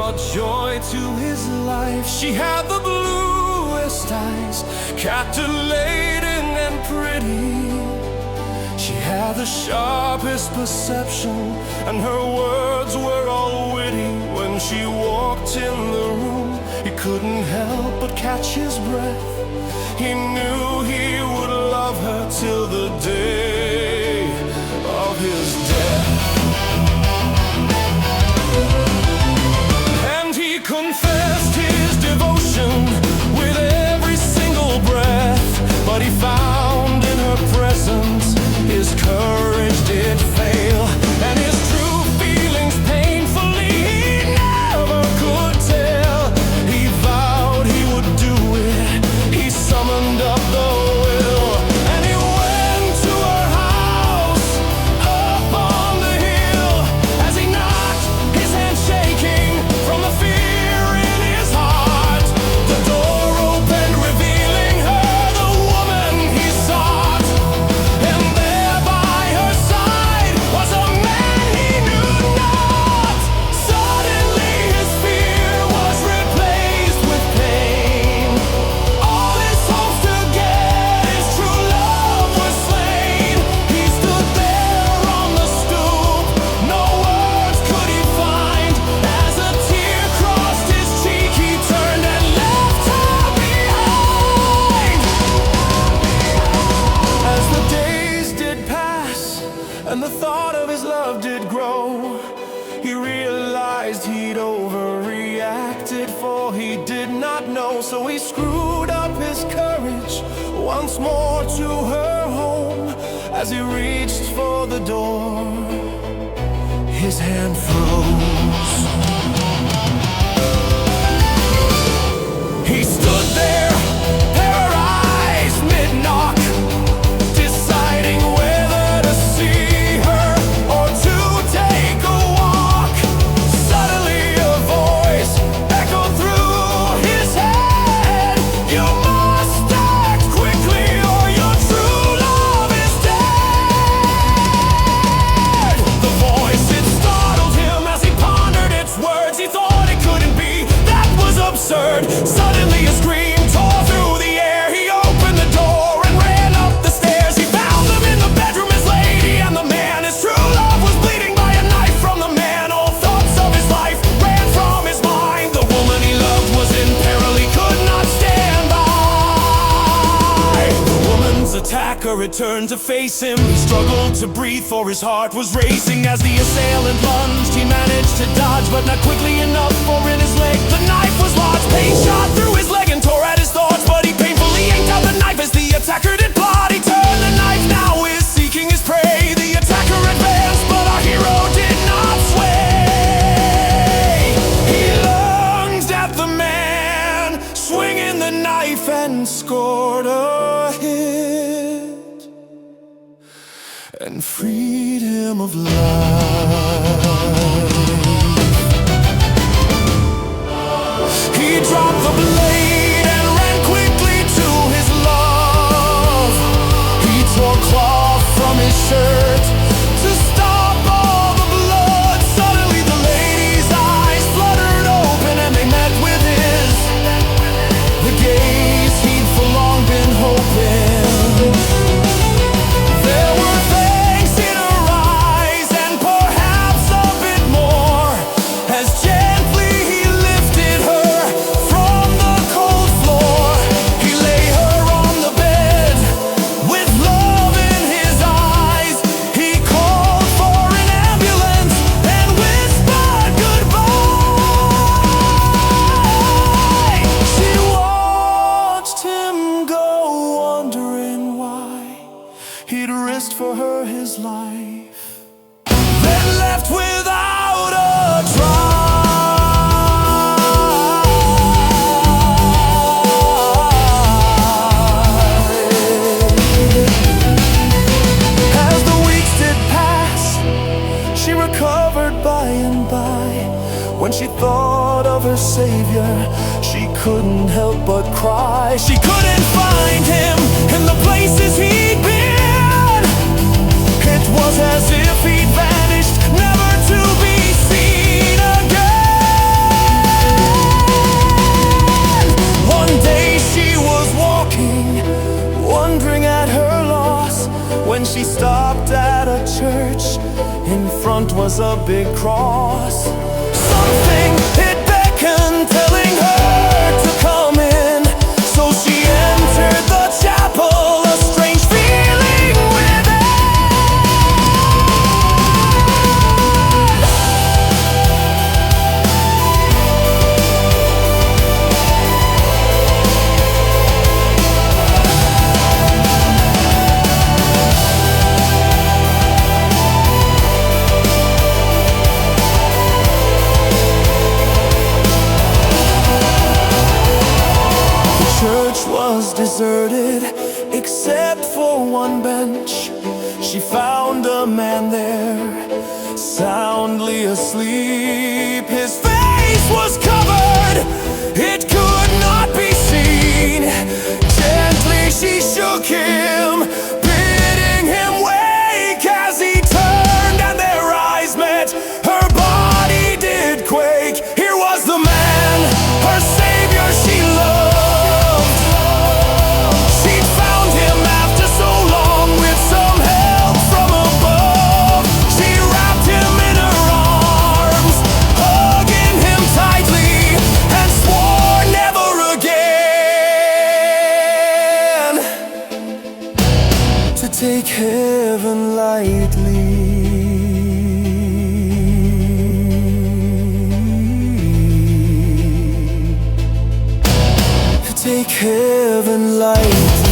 brought joy to his life. She had the bluest eyes, captivating and pretty. She had the sharpest perception, and her words were all witty. When she walked in the room, he couldn't help but catch his breath. He knew he would love her till the day of his death. And he confessed his devotion with every single breath, but he found in her presence his courage did fail, and his true feelings painfully he never could tell. He vowed he would do it. He summoned up the will, and he went to her house up on the hill. As he knocked, his hand shaking from the fear in his heart, the door opened, revealing her the woman he sought. And there by her side was a man he knew not. Suddenly his fear was replaced with pain. All his hopes to get his true love was slain. He stood there on the stoop, no words could he find. As a tear crossed his cheek, he turned and left her behind. As the days did pass and the thought of his love did grow, he realized he'd overreacted, for he did not know. So he screwed up his courage once more to her home. As he reached for the door, his hand froze. He stood there, paralyzed mid-knock, deciding whether to see her or to take a walk. Suddenly a voice echoed through his head. You must act quickly or your true love is dead. The voice, it startled him as he pondered its words. He thought it couldn't be, that was absurd. Suddenly a scream tore through the air. He opened the door and ran up the stairs. He found them in the bedroom, his lady and the man. His true love was bleeding by a knife from the man. All thoughts of his life ran from his mind. The woman he loved was in peril, he could not stand by. The woman's attacker returned to face him. He struggled to breathe, for his heart was racing. As the assailant lunged, he managed to dodge, but not quickly enough, for in his leg the knife was lodged. Pain shot through his leg and tore at his thoughts, but he painfully yanked out the knife as the attacker did plot. He turned the knife, now is seeking his prey. The attacker advanced, but our hero did not sway. He lunged at the man, swinging the knife, and scored a hit and freed him of life. He dropped the blade and ran quickly to his love. He tore cloth from his shirt to stop all the blood. Suddenly the lady's eyes fluttered open and they met with his. The gaze he'd for long been hoping. There were thanks in her eyes and perhaps a bit more, as gently he lifted her from the cold floor. He lay her on the bed with love in his eyes. He called for an ambulance and whispered goodbye. She watched him go, wondering why he'd risked for her his life, then left without a try. As the weeks did pass, she recovered by and by. When she thought of her savior, she couldn't help but cry. She couldn't find him in the places he'd been. It was as if he'd vanished, never to be seen again. front was a big cross. Something it beckoned, telling her to come in. So she entered the chapel, a strange feeling within. Was deserted except for one bench. She found a man there, soundly asleep. His face was covered, it could not be seen. Gently she shook him, bidding him wake. As he turned and their eyes met, her body did quake. Here was the man, her savior she loved. To take heaven lightly, to take heaven lightly.